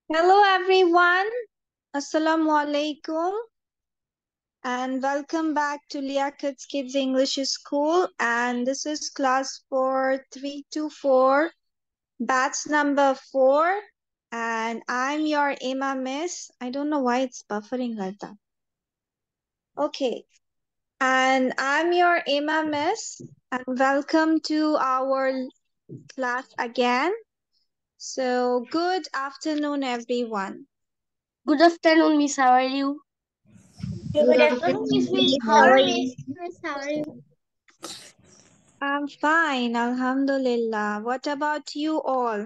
Hello everyone, Assalamu alaikum, and welcome back to Liakat's Kids English School. And this is class 4 3 to 4, batch number 4. And I'm your Emma Miss. I don't know why it's buffering like that. Okay, and I'm your Emma Miss, and welcome to our class again. So, good afternoon, everyone. Good afternoon, Miss. How are you? Good afternoon, Miss. How are you? Miss, how are you? I'm fine, Alhamdulillah. What about you all?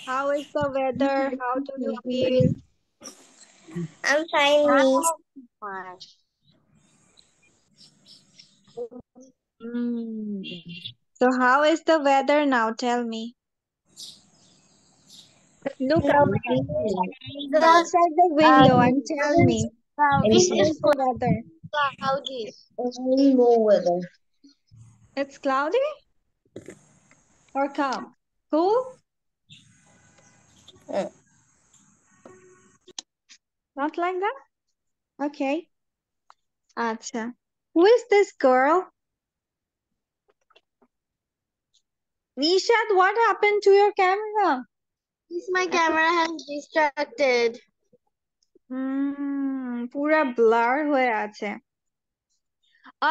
How is the weather? How do you feel? I'm fine, Miss. Fine. Hmm. So how is the weather now? Tell me. Look The outside the window and tell weather me, is how is the weather? cloudy. Rainbow weather. It's cloudy or calm? Cool? Uh, Not like that? Okay. Acha. Who is this girl? Nishad, what happened to your camera? Miss, my camera has distracted. পুরা blur হয়ে আছে.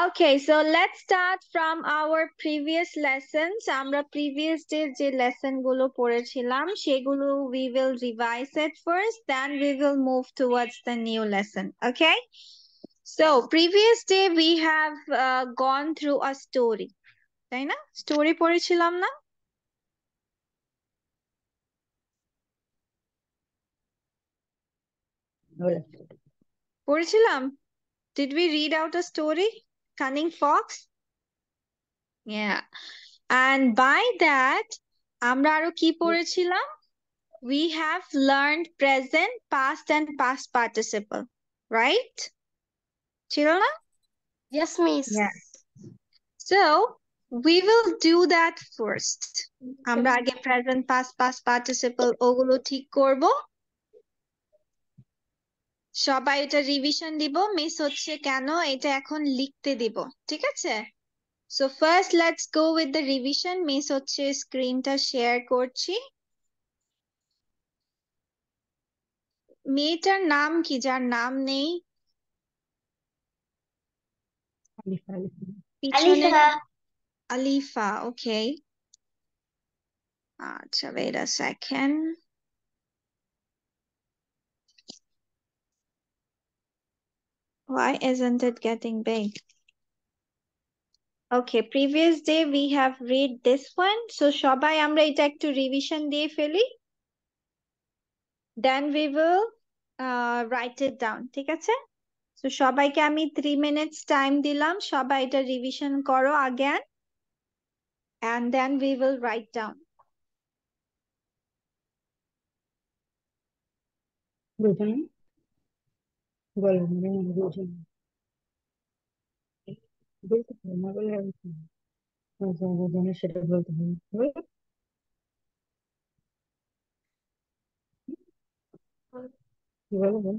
Okay, so let's start from our previous lessons. আমরা previous day যে lesson গুলো পড়েছিলাম সেগুলো we will revise it first, then we will move towards the new lesson. Okay? So previous day we have gone through a story. তাই না? Story পড়েছিলাম না? পড়েছিলাম? Did we read out a story? Cunning Fox? Yeah. And by that, আমরা আরো কি পড়েছিলাম? We have learned present, past, and past participle, right? ছিল না? Yes, Miss. Yeah. So, we will do that first. আমরা আগে present, past, past participle ওগুলো ঠিক করব। সবাই এটা রিভিশন দিব, মিস হচ্ছে কেন এটা এখন লিখতে দিব, ঠিক আছে? So first let's go with the revision. Miss হচ্ছে স্ক্রিনটা শেয়ার করছি। মেয়েটার নাম কি যার নাম নেই? পিছনে Alifa. আলিফা, okay. আচ্ছা, wait a second. Why isn't it getting big? Okay, previous day we have read this one. So সবাই আমরা এটা একটু revision দিয়ে ফেলি। Then we will write it down, ঠিক আছে? So সবাইকে আমি 3 minutes time দিলাম, সবাই এটা revision করো again. And then we will write down. বুঝলেন বলেন বুঝলেন বলতে হবে না বলে বুঝলেন সেটা বলতে হবে বলবেন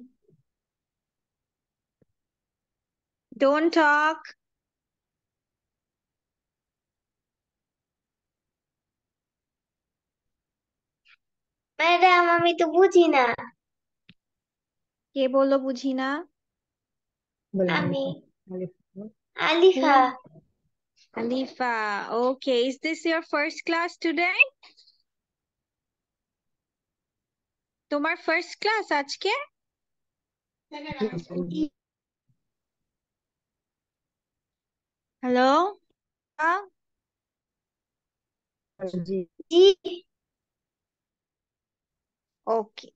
Don't talk. ম্যাডাম, আমি তো বুঝি না। কে বললো বুঝি না? বলেন আমি Alifa Alifa. Alifa. Okay, is this your first class today? তোমার first class আজকে? Hello? জি জি। Okay,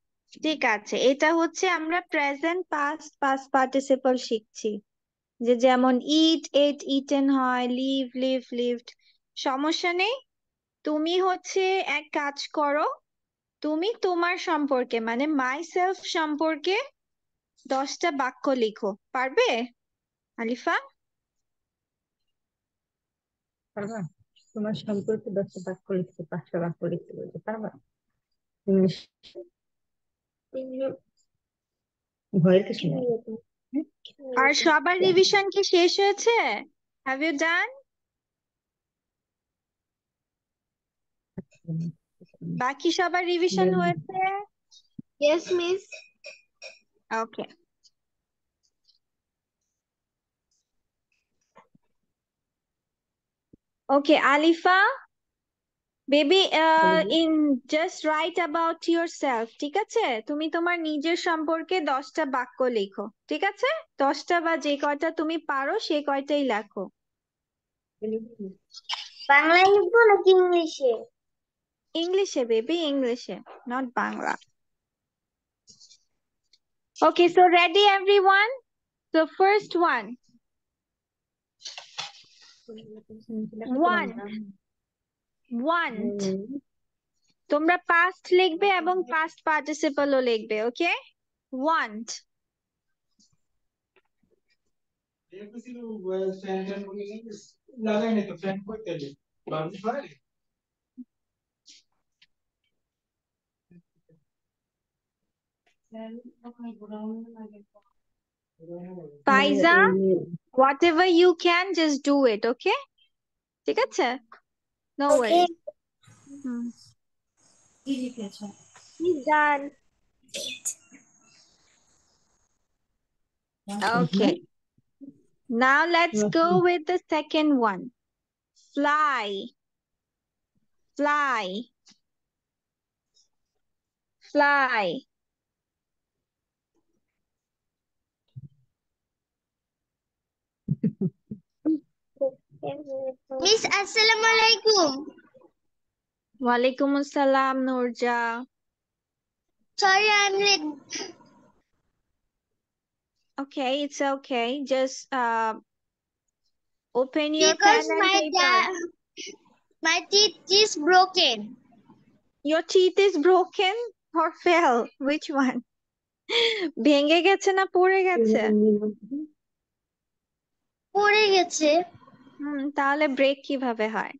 ঠিক আছে। এটা হচ্ছে আমরা present past past participle শিখছি। যে যেমন eat ate eaten হয়, live live lived। সমস্যা নেই, তুমি হচ্ছে এক কাজ করো, তুমি তোমার সম্পর্কে মানে myself সম্পর্কে 10টা বাক্য লিখো, পারবে আলিফা? পারবা তোমার সম্পর্কে 10টা বাক্য লিখতে 5টা বাক্য লিখতে বলতে পারবা ইংলিশ ভয়ের কিছু নেই। আর সবার রিভিশন কি শেষ হয়েছে? Have you done? বাকি সবার রিভিশন হয়েছে? Yes, Miss. Okay. Okay, Alifa, baby, in just write about yourself. ঠিক আছে? তুমি তোমার নিজের সম্পর্কে 10টা বাক্য লেখো। ঠিক আছে? 10টা বা যে কয়টা তুমি পারো সেই কয়টাই লেখো। বাংলায় লিখবো নাকি ইংলিশে? ইংলিশে বেবি, ইংলিশে, not Bangla. Okay, so ready everyone? So first one. Want. তোমরা past লিখবে এবং past participle ও লিখবে, okay? Want. Faiza, whatever you can, just do it, okay? ঠিক আছে? No worries. He's done. Okay. Now let's go with the second one. Fly. Fly. Fly. Miss, Assalamu alaikum. Walaikum assalam, Nurja. Sorry, I'm late. Okay, it's okay. Just open your Because pen and paper. my teeth is broken. Your teeth is broken or fell? Which one? ভেঙে গেছে না পড়ে গেছে? পড়ে গেছে। তাহলে break কিভাবে হয়?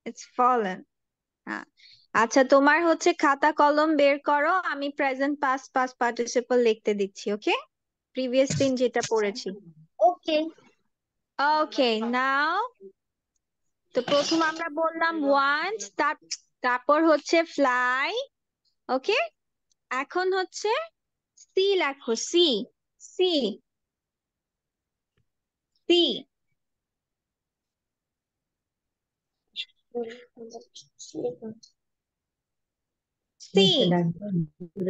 It's fallen. হ্যাঁ। আচ্ছা, তোমার হচ্ছে খাতা কলম বের করো, আমি প্রেজেন্ট পাস্ট পাস্ট পার্টিসিপল লিখতে দিচ্ছি, ওকে? প্রিভিয়াস দিন যেটা পড়েছি। ওকে। ওকে, নাও তো প্রথম আমরা বললাম ওয়ান্ট, তারপর হচ্ছে ফ্লাই, ওকে? এখন হচ্ছে সি লেখো, সি সি সি সি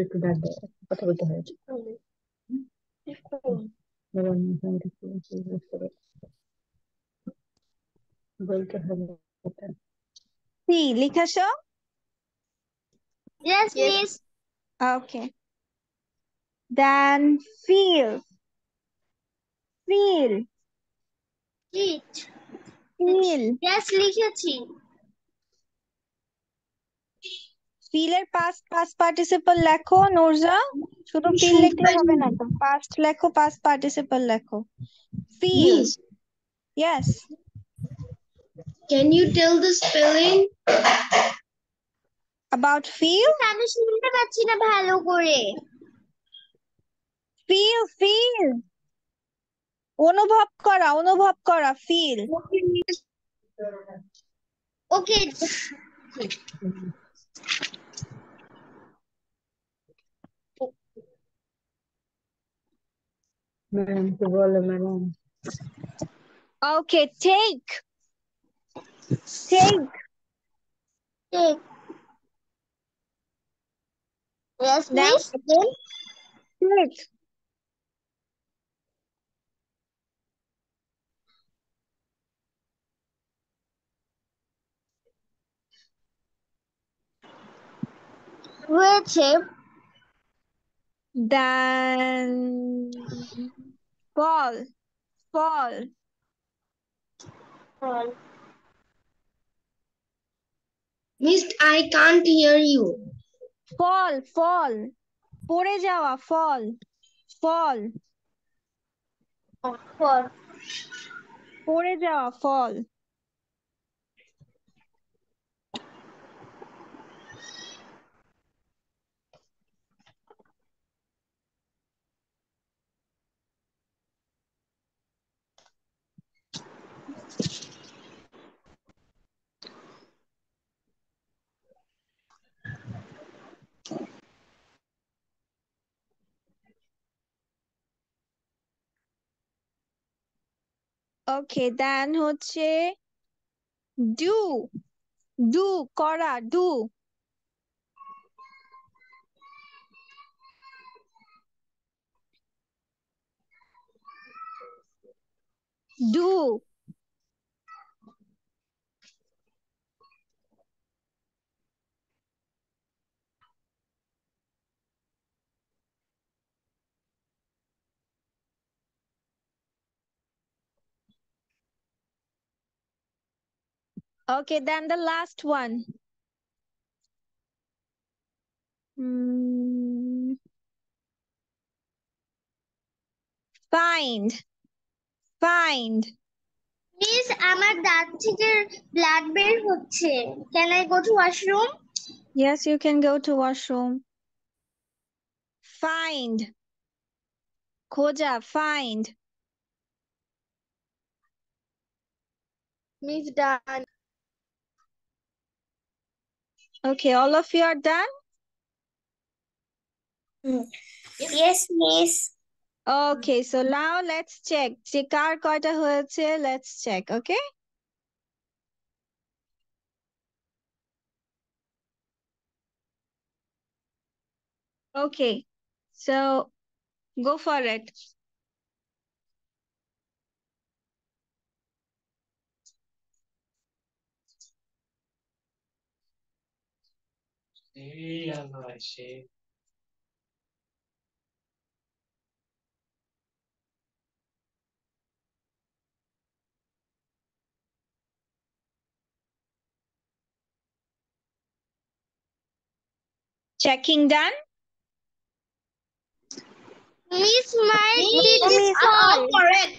একটু ডাক দাও, কথা বলতে হয়। বলতে হবে। সি লিখেছো? Yes, Miss. Okay. Then feel. Feel. Teeth. Feel. Yes, লিখেছি। Feel এর past participle লেখো নুরজা, শুধু feel লিখলে হবে না তো, past লেখো, past participle লেখো। Feel. Miss, Yes. can you tell the spelling? About feel? আমি শুনতে পাচ্ছি না ভালো করে। Feel, feel. অনুভব করা, feel. ওকে। ম্যাডাম কি বলে madam? Okay, take. Take. Take. Yes, Now, Miss. Again. take. হয়েছে। Then fall. Fall. Miss, I can't hear you. Fall, fall. পড়ে যাওয়া, fall. Fall. For. পড়ে যাওয়া, fall. Okay, then হচ্ছে do. Do করা, do. Do. Okay, then the last one. Find. Find. Miss আমার দাঁত থেকে ব্লাড বের হচ্ছে। Can I go to washroom? Yes, you can go to washroom. Find. খোঁজা, find. Miss done. Okay, all of you are done? Yes, miss. Okay, so now let's check. যে কার কয়টা হয়েছে, let's check, okay? Okay, so go for it. Checking done? Miss, my teeth are all correct.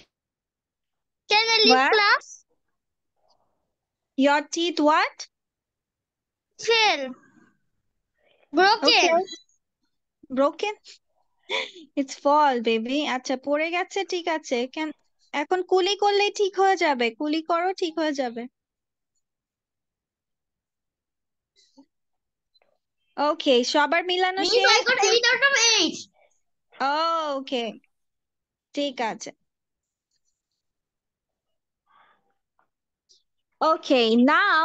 Can I leave What? class? Your teeth what? Fail. Broken. Okay. Broken? It's fall, baby. আচ্ছা পড়ে গেছে, ঠিক আছে। এখন কুলি করলেই ঠিক হয়ে যাবে। কুলি করো, ঠিক হয়ে যাবে। Okay, সবার মিলানো Miss, শেষ? I got 8 out of 8. Oh, okay. ঠিক আছে। Okay, now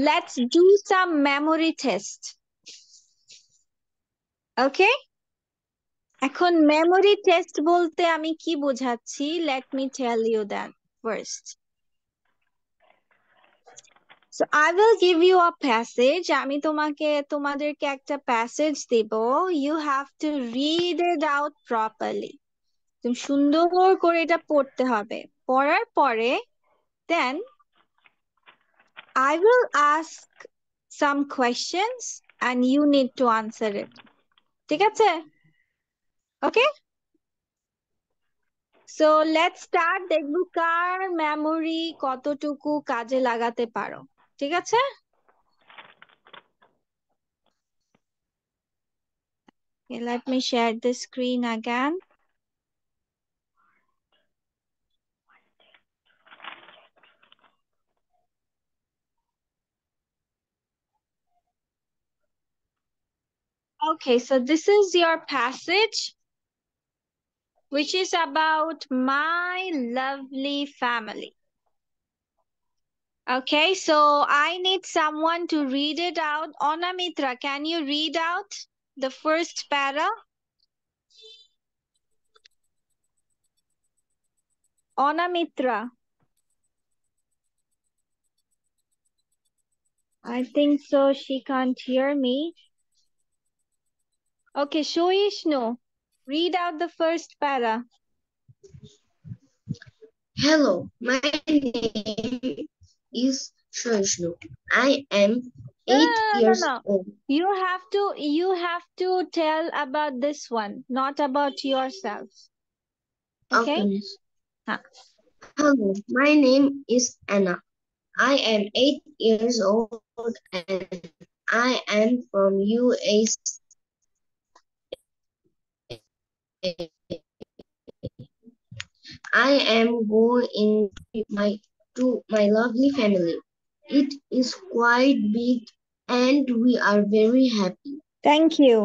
let's do some memory test. Okay? এখন memory test বলতে আমি কি বোঝাচ্ছি? Let me tell you that first. So I will give you a passage. আমি তোমাদেরকে একটা passage Dev. You have to read it out properly. তুমি সুন্দর করে এটা পড়তে হবে। পড়ার পরে then I will ask some questions and you need to answer it. ঠিক আছে? Okay? So let's start. দেখবো কার memory কতটুকু কাজে লাগাতে পারো। ঠিক আছে? Okay, let me share the screen again. Okay, so this is your passage, which is about my lovely family. Okay, so I need someone to read it out. Anamitra, can you read out the first para? Anamitra. I think so. She can't hear me. Okay, Shoishnu, read out the first para. Hello, my name is Shoishnu. I am 8 years old. You have to tell about this one, not about yourself. Okay? Huh. Hello, my name is Anna. I am 8 years old and I am from USA. I am going to my lovely family. It is quite big and we are very happy. Thank you.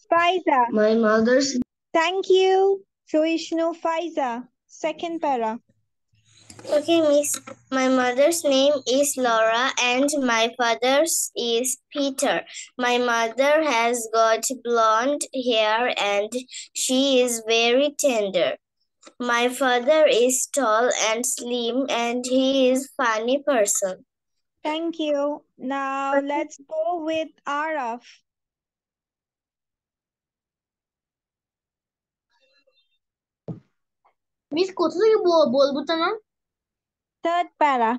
Faiza. My mother's Thank you. Shoishnu. Faiza. Second para. Okay, Miss. My mother's name is Laura and my father's is Peter. My mother has got blonde hair and she is very tender. My father is tall and slim and he is funny person. Thank you. Now let's go with Araf. Miss কোথা থেকে বলবো তো না? Third para.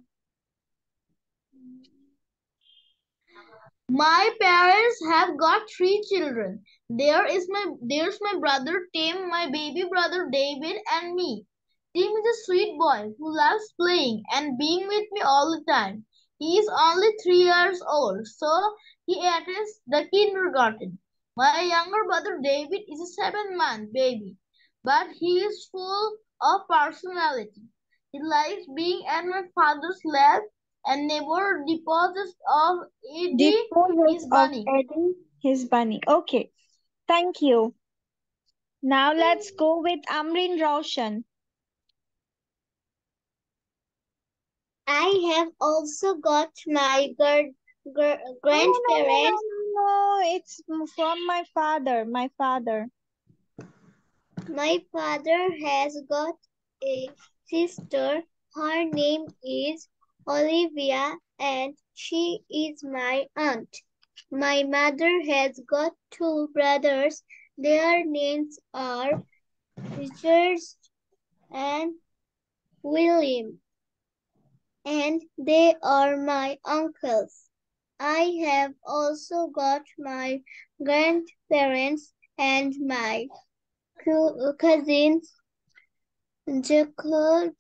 My parents have got 3 children. There's my brother Tim, my baby brother David, and me. Tim is a sweet boy who loves playing and being with me all the time. He is only 3 years old, so he attends the kindergarten. My younger brother David is a 7 month baby, but he is full of personality. He likes being at my father's lap and never disposes of Eddie, Disposes his of bunny. Eddie, his bunny. Okay. Thank you. Now let's go with Amrin Roshan. I have also got my No, grandparents. no. It's from my father. My father. My father has got a sister. Her name is Olivia and she is my aunt. My mother has got 2 brothers. Their names are Richard and William, and they are my uncles. I have also got my grandparents and my cousins Jacob,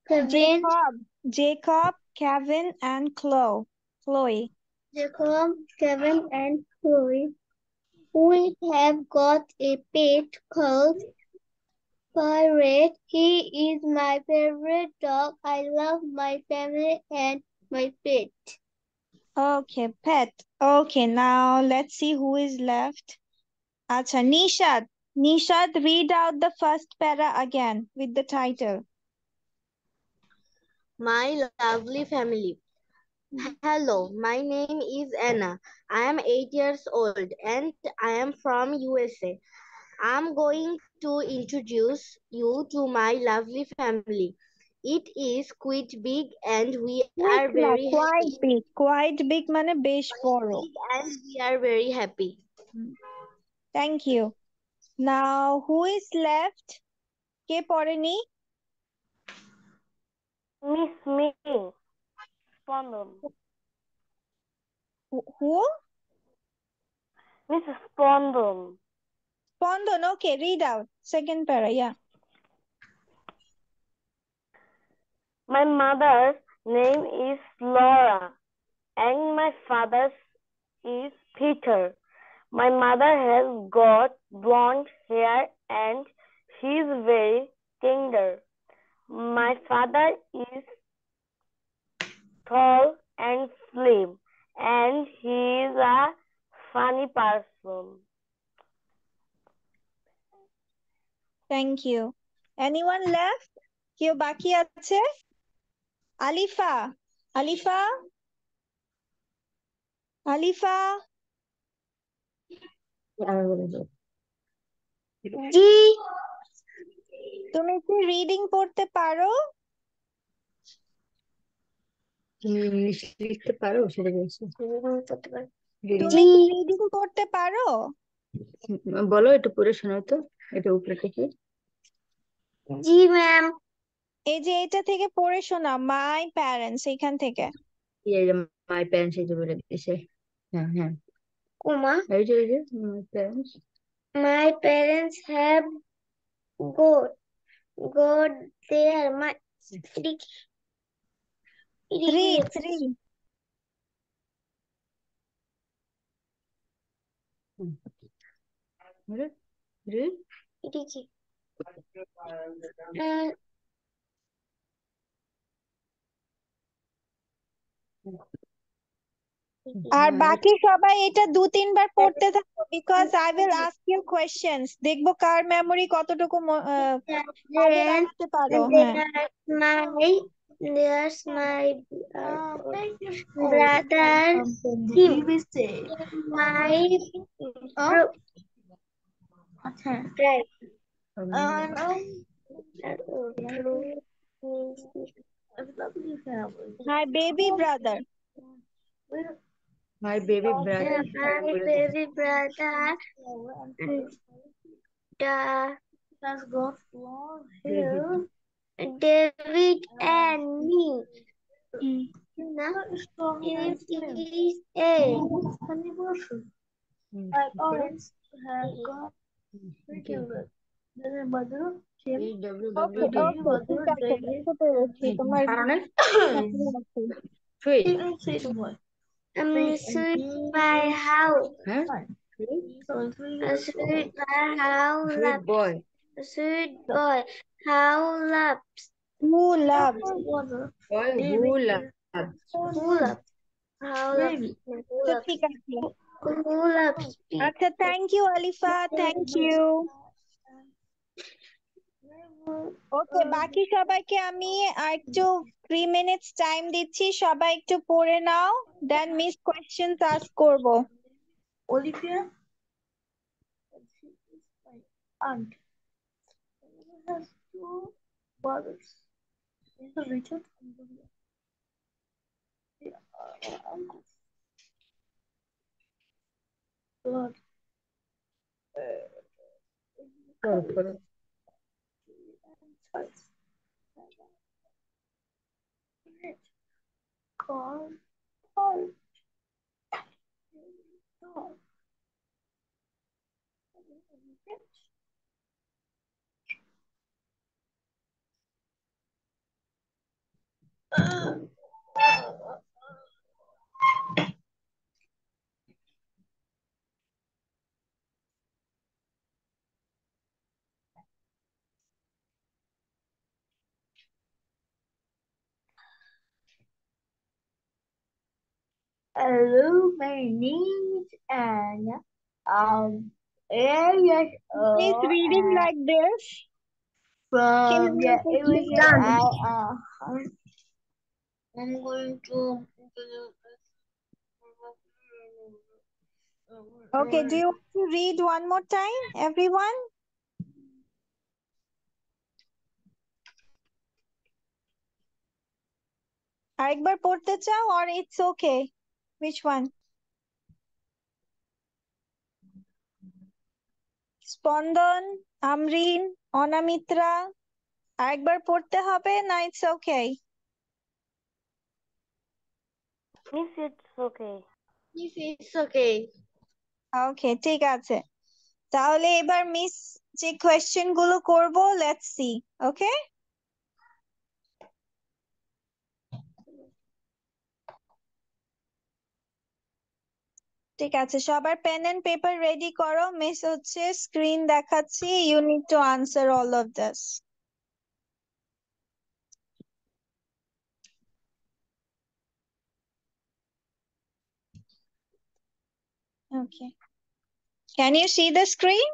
Kevin, Kevin, and Chloe. Jacob, Kevin, and Chloe. We have got a pet called Pirate. He is my favorite dog. I love my family and my pet. Okay, pet. Okay, now let's see who is left. Acha, Nishad. Nishad, read out the first para again with the title. My lovely family. Hello, my name is Anna. I am 8 years old and I am from USA. I'm going to introduce you to my lovely family. It is quite big and we are very happy. Quite big. Quite big মানে বেশ বড়. And we are very happy. Thank you. Now, who is left? কে পড়েনি? Miss me. Spondon. Who? Miss Spondon. Spondon. Okay, read out. Second para, yeah. My mother's name is Laura and my father's is Peter. My mother has got blonde hair and she is very tender. My father is tall and slim and he is a funny person. Thank you. Anyone left? কেউ বাকি আছে? আলিফা. আলিফা? আলিফা? জি, তুমি কি reading পড়তে পারো? তুমি English লিখতে পারো সেটা বলছো? তুমি কি রিডিং পড়তে পারো? বলো, একটু পড়ে শোনাও তো, এটা উপরে থেকে। জি ম্যাম। এই যে এটা থেকে পড়ে শোনা, মাই প্যারেন্টস, এখান থেকে। এই যে মাই প্যারেন্টস, এই যে বলে দিয়েছে। হ্যাঁ হ্যাঁ, Kuma, এই যে my parents. my parents have got their my Three. আর হ্যাঁ, বাকি সবাই এটা 2-3 বার পড়তে থাকো because I will ask you questions, দেখবো কার মেমোরি কতটুকু কাজে Then লাগাতে পারো। হ্যাঁ, there's my Thank you. brother, He him, will say. my আচ্ছা right. My baby brother. my baby brother. My baby brother, the has got long David. hair. David and me. Hmm, It is a Funny person. Hmm. Like orange has got three children. Then my mother, Jim, okay EWWD. ওকে, ঠিক আছে, বুঝতে পেরেছি তোমার Harness. Memory আছে। Sweet. sweet boy. sweet my house. Huh? A sweet my house. Sweet boy. A sweet boy. How loves. Who loves? Boy who loves. Who loves. How loves. Who তো loves. ঠিক আছে। Who loves me. আচ্ছা, thank you Alifa, thank you. Okay, বাকি সবাইকে আমি আর একটু 3 minutes time দিচ্ছি, সবাই একটু পড়ে নাও, দেন মিস কোয়েশ্চেন্স আস্ক করবো। Olivia, she is my aunt. Olivia has two brothers. These are Richard and Julia. They are my uncles. But, Purple. Carl, Paul, dog. Hello, my name is Anna. Yes, He's reading like this. from the image done. I'm going to Okay, do you want to read one more time, everyone? আরেকবার পড়তে চাও or it's okay? Which one? স্পন্দন, আমরিন, অনামিত্রা, আরেকবার পড়তে হবে না it's okay? If it's okay. If it's okay. Okay, ঠিক আছে। তাহলে এবার মিস যে কোয়েশ্চেন গুলো করবো, let's see, okay? ঠিক আছে, সবার পেন এন্ড পেপার রেডি করো, মিস হচ্ছে স্ক্রিন দেখাচ্ছি, you need to answer all of this. Okay. Can you see the screen?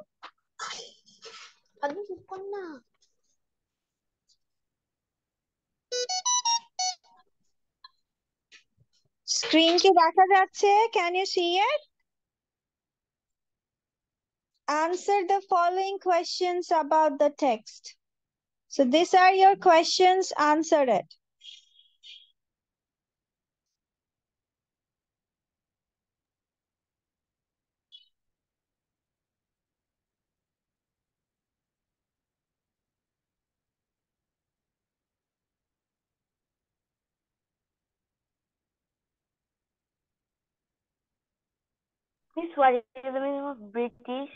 Screen কি দেখা যাচ্ছে? Can you see it? Answer the following questions about the text. So these are your questions, answer it. Miss, what is the meaning of British?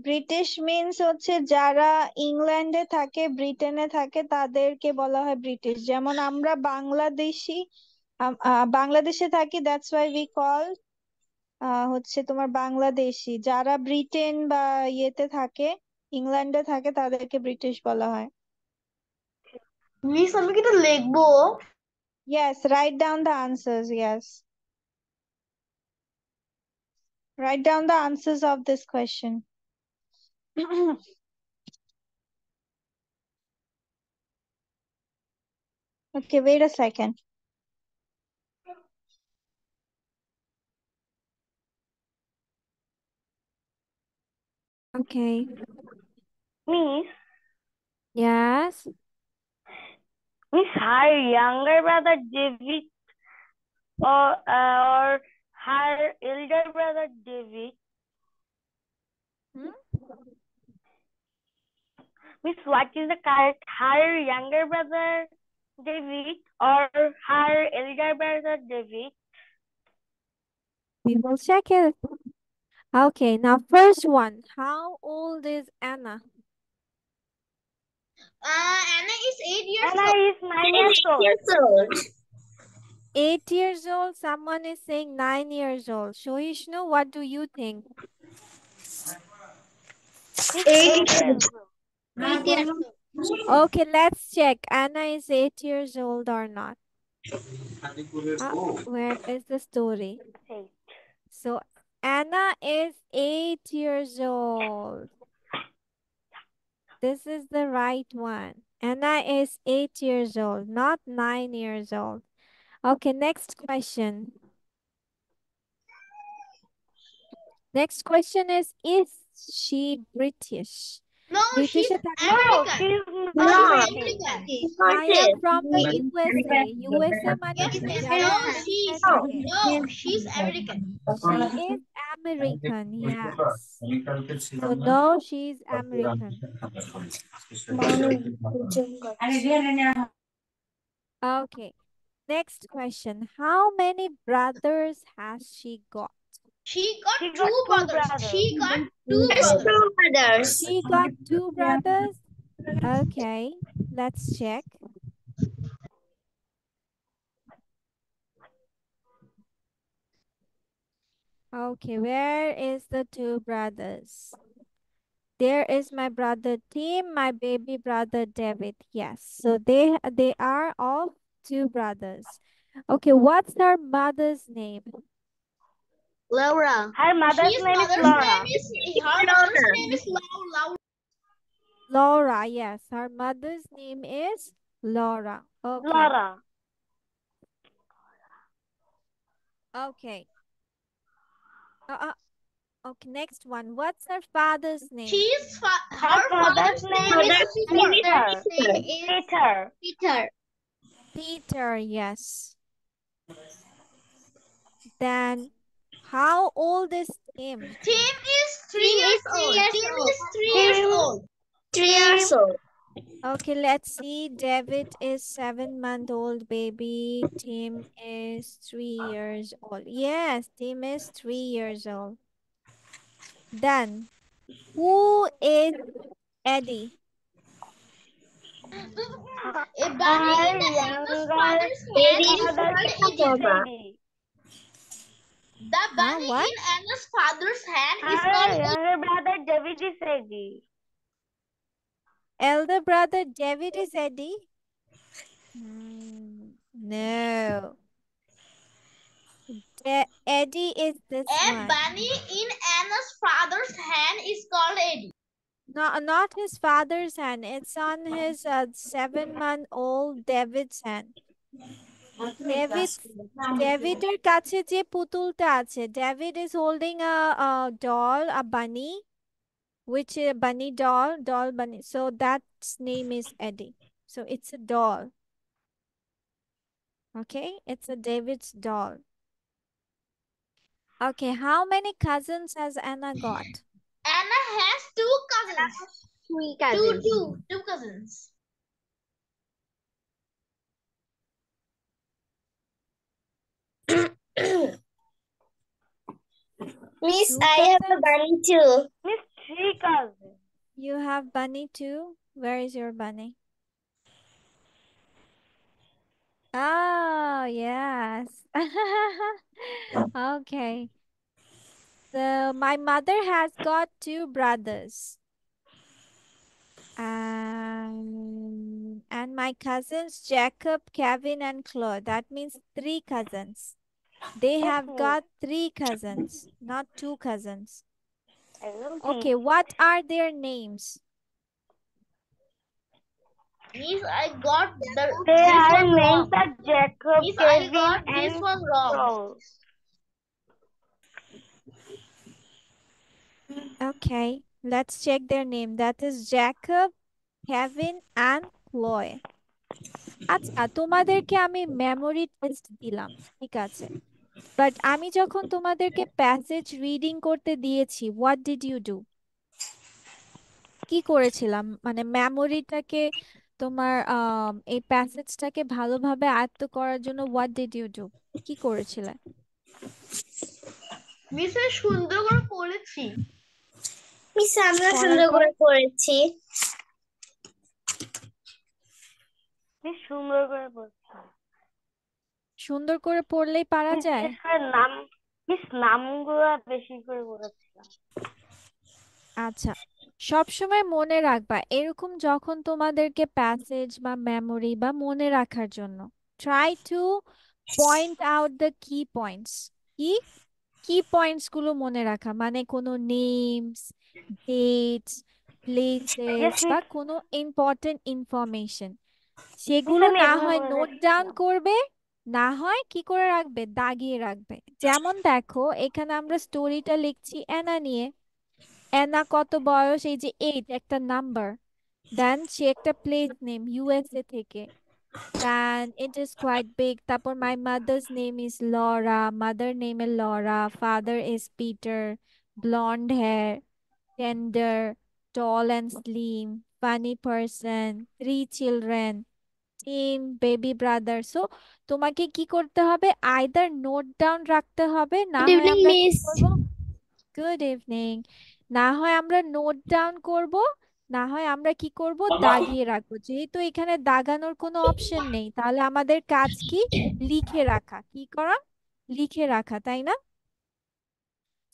British means হচ্ছে যারা ইংল্যান্ডে থাকে, ব্রিটেনে থাকে, তাদেরকে বলা হয় ব্রিটিশ। যেমন আমরা বাংলাদেশি, বাংলাদেশে থাকি, দ্যাটস ওয়াই উই কল হচ্ছে তোমার বাংলাদেশি। যারা ব্রিটেন বা ইয়েতে থাকে, ইংল্যান্ডে থাকে, তাদেরকে ব্রিটিশ বলা হয়। মিস আমি কি এটা লিখবো? Yes, write down the answers. Yes. Write down the answers of this question. Okay, wait a second. Okay. Miss, Yes. her younger brother David or her elder brother David. Hmm? Miss, what is the correct? Her younger brother David or her elder brother David? We will check it. Okay, now first one. How old is Anna? Anna is 8 years Anna old. is 9 years old. 8 years old. Someone is saying 9 years old. Shohishnu, what do you think? It's 8 years old. 8 years old. Okay, let's check. Anna is 8 years old or not. Where is the story? 8. So Anna is 8 years old. This is the right one. Anna is 8 years old, not 9 years old. Okay, next question. Next question is she British? No, British she's No, American. she's No, not she's British. American. I am from the USA. USA মানে Yes, কি? yes. যারা No, USA she's থাকে। she's American. She is American, yes. So no, she's American. Okay. Next question. How many brothers has she got? She got She got two two brothers. brothers. She got two brothers. She got 2 brothers. Okay, let's check. Okay, where is the 2 brothers? There is my brother Tim, my baby brother David. Yes, so they are all 2 brothers. Okay, what's her mother's name? Laura. Her mother's His name is mother's Laura. name is her mother's name is Laura. Laura, yes. Her mother's name is Laura. Okay. Laura. Okay. Okay, next one. What's her father's name? Her father's name is Peter. Peter. Peter. Peter, yes. Then, how old is Tim? Tim is 3 years old. Tim is 3 years old. 3 years old. Okay, let's see. David is 7-month-old baby. Tim is 3 years old. Yes, Tim is 3 years old. Then, who is Eddie? A bunny in the Anna's father's hand is called Eddie. The bunny what? in Anna's father's hand is Her called younger brother David is Eddie. Elder brother David is Eddie? No. Eddie is this one. A bunny in Anna's father's hand is called Eddie. Not his father's hand. It's on his 7-month-old David's hand. David's কাছে যে পুতুলটা আছে, David is holding a doll, a bunny, which is a bunny doll bunny. So that's name is Eddie. So it's a doll. Okay, it's a David's doll. Okay, how many cousins has Anna got? Anna has 2 cousins. 3 cousins. Two cousins. Miss, 2 I have a cousins? bunny too. Miss, 3 cousins. You have bunny too? Where is your bunny? Oh, yes. Okay. So my mother has got 2 brothers. And my cousins Jacob, Kevin, and Chloe. That means 3 cousins. They have got 3 cousins, not 2 cousins. Okay, what are their names? Miss, I got Their this one names wrong. are Jacob, Miss, I Kevin, got this and one wrong. Paul. Okay, let's check their name. That is Jacob, Kevin, and Chloe. আচ্ছা, তোমাদেরকে আমি memory test দিলাম, ঠিক আছে, but আমি যখন তোমাদেরকে passage reading করতে দিয়েছি, হোয়াট ডিড ইউ ডু? কি করেছিলাম? মানে মেমোরিটাকে তোমার এই প্যাসেজটাকে ভালোভাবে আয়ত্ত করার জন্য হোয়াট ডিড ইউ ডু? কি করেছিলে? মিস, সুন্দর করে পড়েছি। মিস আমরা পড়ার সুন্দর পর করে পড়েছি। সুন্দর করে বলছি। সুন্দর করে পড়লেই পারা যায়? নামগুলো বেশি করে বলেছিলাম। আচ্ছা, সবসময় মনে রাখবা, এরকম যখন তোমাদেরকে প্যাসেজ বা মেমোরি বা মনে রাখার জন্য, try to point out the কি পয়েন্টস। কি কি পয়েন্টস গুলো মনে রাখা, মানে কোনো নেমস, ডেটস, প্লেসেস বা কোনো ইম্পর্টেন্ট ইনফরমেশন, সেগুলো আমি না এভাবে হয় বলে নোট ডাউন করবে, না হয় কি করে রাখবে, দাগিয়ে রাখবে। যেমন দেখো, এখানে আমরা স্টোরিটা লিখছি অ্যানা নিয়ে। অ্যানা কত বয়স? এই যে 8 একটা নাম্বার। দেন সে একটা প্লেস নেম, ইউএসএ থেকে। Then it is quite big. তারপর my mother's name is Laura, mother name a Laura, father is Peter, blond hair, tender, tall and slim, funny person, 3 children, Tim, baby brother. So তোমাকে কি করতে হবে? Either note down রাখতে হবে, না Good হয় evening, আমরা কি Miss. করব, গুড ইভিনিং, না হয় আমরা নোট ডাউন করব, না হয় আমরা কি করব, দাগিয়ে রাখবো। যেহেতু এখানে দাগানোর কোনো অপশন নেই, তাহলে আমাদের কাজ কি? লিখে রাখা। কি করা? লিখে রাখা, তাই না?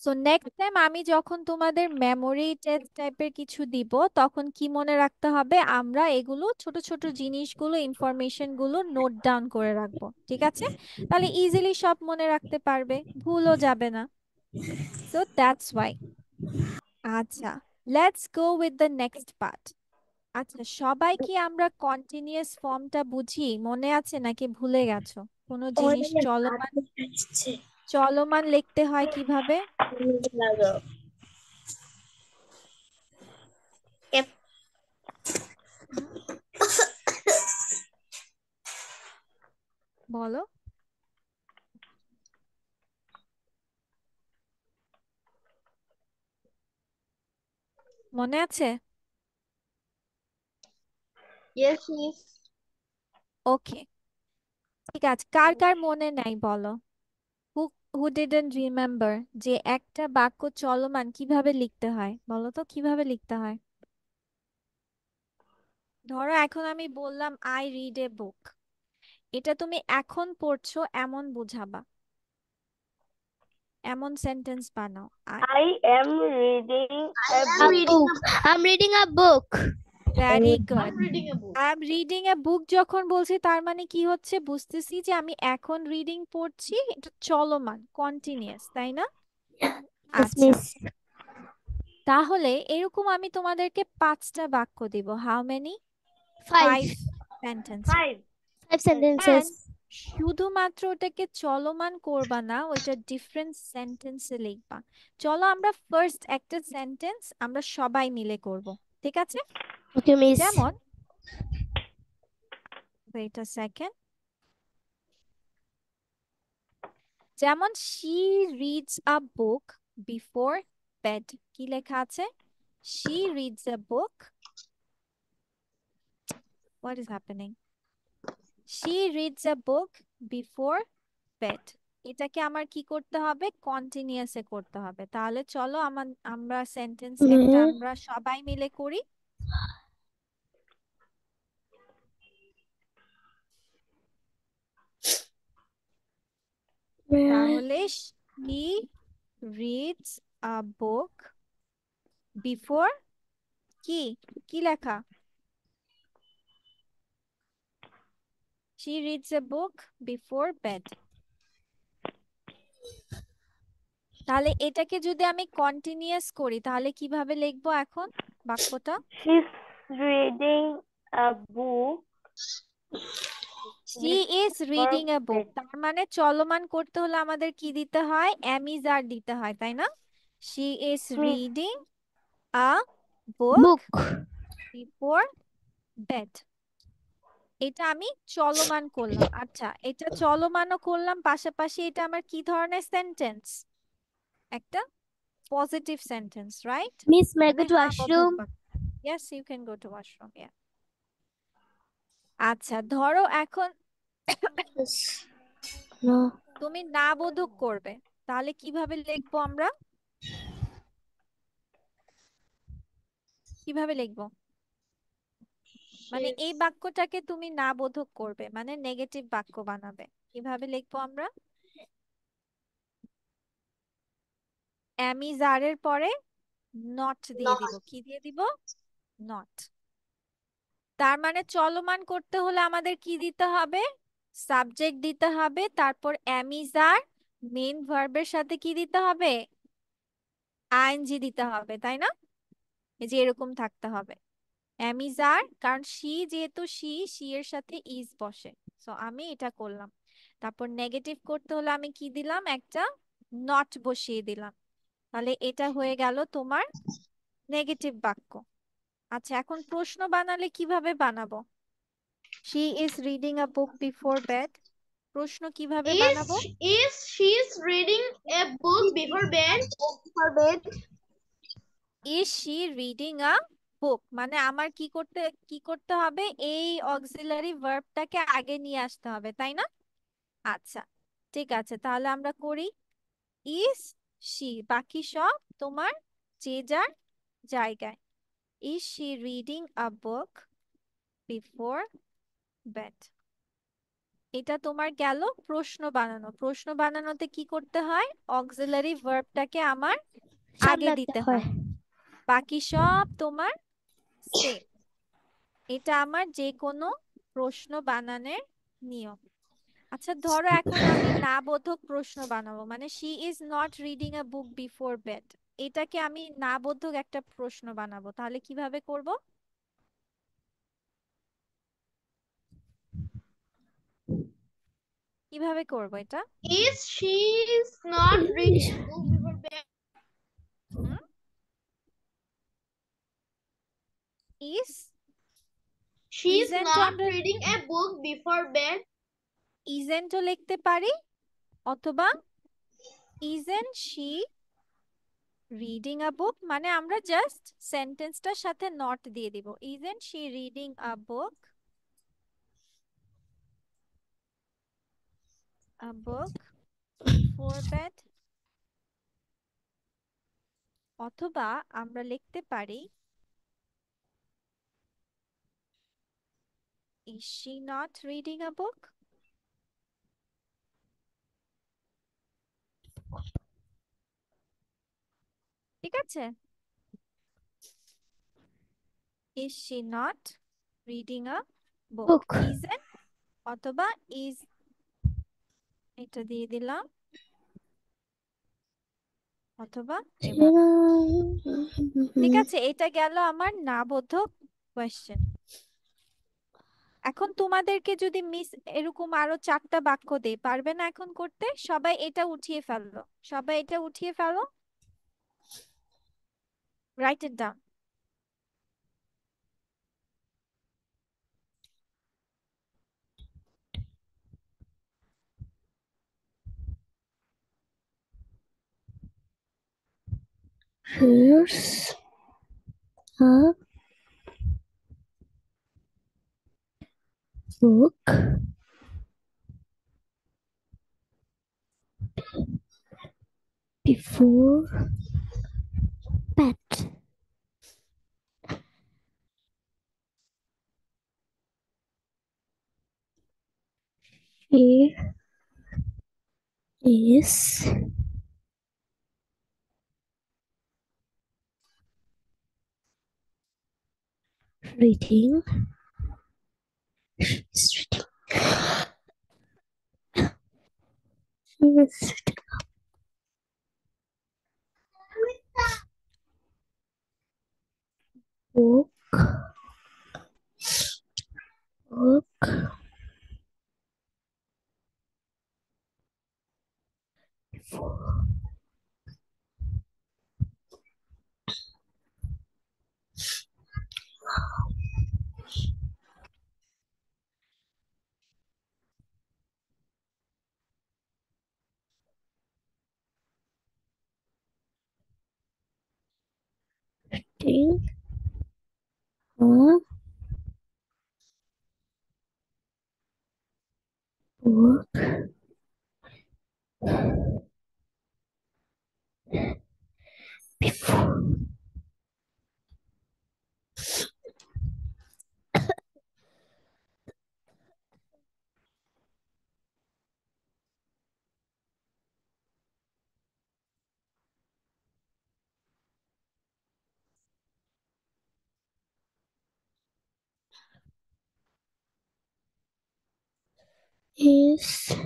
সো নেক্সট টাইম আমি যখন তোমাদের মেমোরি টেস্ট টাইপের কিছু দিব, তখন কি মনে রাখতে হবে? আমরা এগুলো ছোট ছোট জিনিসগুলো, ইনফরমেশন গুলো নোট ডাউন করে রাখবো, ঠিক আছে? তাহলে ইজিলি সব মনে রাখতে পারবে, ভুলও যাবে না। So that's why. আচ্ছা, let's go with the next part. আচ্ছা, সবাই কি আমরা কন্টিনিউয়াস ফর্মটা বুঝি? মনে আছে নাকি ভুলে গেছো? কোনো জিনিস চলমান চলমান লিখতে হয় কিভাবে? হুম, বলো। মনে আছে? Yes, Miss. ওকে, ঠিক আছে। কার কার মনে নাই বলো? হু হু ডিডন্ট রিমেম্বার যে একটা বাক্য চলমান কিভাবে লিখতে হয়? বলো তো কিভাবে লিখতে হয়? ধরো এখন আমি বললাম আই রিড এ বুক, এটা তুমি এখন পড়ছো এমন বুঝাবা, এমন সেন্টেন্স বানাও। I am reading a I'm book. reading I'm reading a book. Very I'm good. reading a book. I am reading a book যখন বলছি, তার মানে কি হচ্ছে? বুঝতেছি যে আমি এখন রিডিং পড়ছি, এটা চলমান, কন্টিনিউয়াস, তাই না? Yes, আচ্ছা, Miss. তাহলে এরকম আমি তোমাদেরকে 5টা বাক্য দিব। How many? 5 Five. Sentences. 5 Five and sentences. শুধুমাত্র ওটাকে চলমান করবা না, ওইটা ডিফারেন্ট সেন্টেন্সে লিখবা। চলো আমরা ফার্স্ট একটা সেন্টেন্স আমরা সবাই মিলে করব, ঠিক আছে? Okay, Miss. যেমন, ওয়েট আ সেকেন্ড, যেমন she reads a book before bed. কি লেখা আছে? She reads a book, what is happening? She reads a book before bed. এটাকে আমার কি করতে হবে? কন্টিনিউয়াসে করতে হবে। তাহলে চলো আমরা সেন্টেন্স একটা আমরা সবাই মিলে করি। তাহলে she reads a book before কি কি লেখা? She reads a book before bed. তাহলে এটাকে যদি আমি কন্টিনিউয়াস করি তাহলে কিভাবে লিখবো এখন বাক্যটা? She's reading a book She is before reading a book. bed. তার মানে চলমান করতে হলে আমাদের কি দিতে হয়? Am is are দিতে হয়, তাই না? She is She's reading a book before bed. এটা আমি চলমান করলাম। আচ্ছা, এটা চলমানও করলাম, পাশাপাশি এটা আমার কি ধরনের সেন্টেন্স? একটা positive sentence, right? Miss, may I মানে go to washroom? Yes, you can go to washroom. Yeah. আচ্ছা, ধরো এখন No. তুমি না বোধক করবে, তাহলে কিভাবে লিখবো আমরা? কিভাবে লিখবো? মানে এই বাক্যটাকে তুমি না বোধক করবে, মানে নেগেটিভ বাক্য বানাবে। কিভাবে লিখবো আমরা? am is are এর পরে নট দিয়ে দিব। কি দিয়ে দিব? নট। তার মানে চলমান করতে হলে আমাদের কি দিতে হবে? সাবজেক্ট দিতে হবে, তারপর am is are মেইন ভার্বের সাথে কি দিতে হবে? আইএনজি দিতে হবে, তাই না? এই যে এরকম থাকতে হবে। am is are, কারণ she যেহেতু she এর সাথে is বসে, সো আমি এটা করলাম। তারপর নেগেটিভ করতে হলে আমি কি দিলাম? একটা নট বসিয়ে দিলাম। তাহলে এটা হয়ে গেল তোমার নেগেটিভ বাক্য। আচ্ছা, এখন প্রশ্ন বানালে কিভাবে বানাবো? she is reading a book before bed. প্রশ্ন কিভাবে বানাবো? Is she's reading a book before bed? is she reading a book, মানে আমার কি করতে হবে? এই অক্সিলারি ভার্বটাকে আগে নিয়ে আসতে হবে, তাই না? আচ্ছা, ঠিক আছে, তাহলে আমরা করি। is she, বাকি সব তোমার যে যার জায়গায়। is she reading a book before bed? এটা তোমার গেল প্রশ্ন বানানো। প্রশ্ন বানানোতে কি করতে হয়? অক্সিলারি ভার্বটাকে আমার আগে দিতে হয়। বাকি সব তোমার সেম। এটা আমার যে কোনো প্রশ্ন বানানোর নিয়ম। আচ্ছা, ধরো এখন আমি না বোধক প্রশ্ন বানাবো, মানে she is not reading a book before bed, এটাকে আমি না বোধক একটা প্রশ্ন বানাবো, তাহলে কিভাবে করব? কিভাবে করব এটা? Is she's not reading a book before bed? Hmm? is She's isn't not আমরা reading a book before bed. isn't ও লিখতে পারি, অথবা isn't she reading a book, মানে আমরা জাস্ট সেন্টেন্সটার সাথে নট দিয়ে দিব। isn't she reading a book before bed? অথবা আমরা লিখতে পারি is she not reading a book? ঠিক আছে, is she not reading a book? isn't অথবা is, এটা দিয়ে দিলাম, অথবা এভাবে। ঠিক আছে, এটা গেল আমার না বোধক কোয়েশ্চেন। এখন তোমাদেরকে যদি মিস এরকম আরো 4টা বাক্য দেই, পারবে না এখন করতে? সবাই এটা উঠিয়ে ফেললো, সবাই এটা উঠিয়ে ফেলো, write it down. Here's a book before bed. She is reading. She's reading Yes. Book. Book. Thing. Book. Before. Is.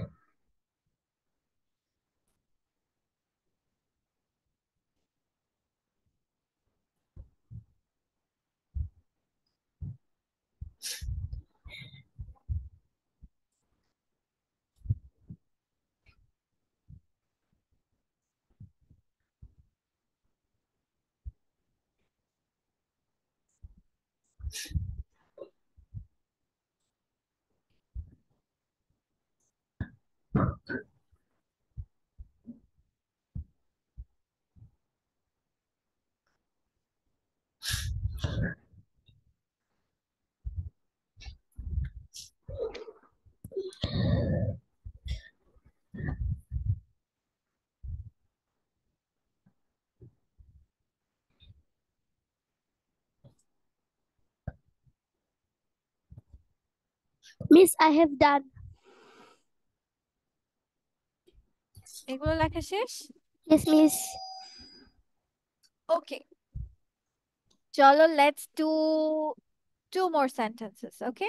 Miss, I have done. এগুলো লেখা শেষ? Yes, Miss. ওকে, চলো লেটস ডু 2 more sentences. ওকে,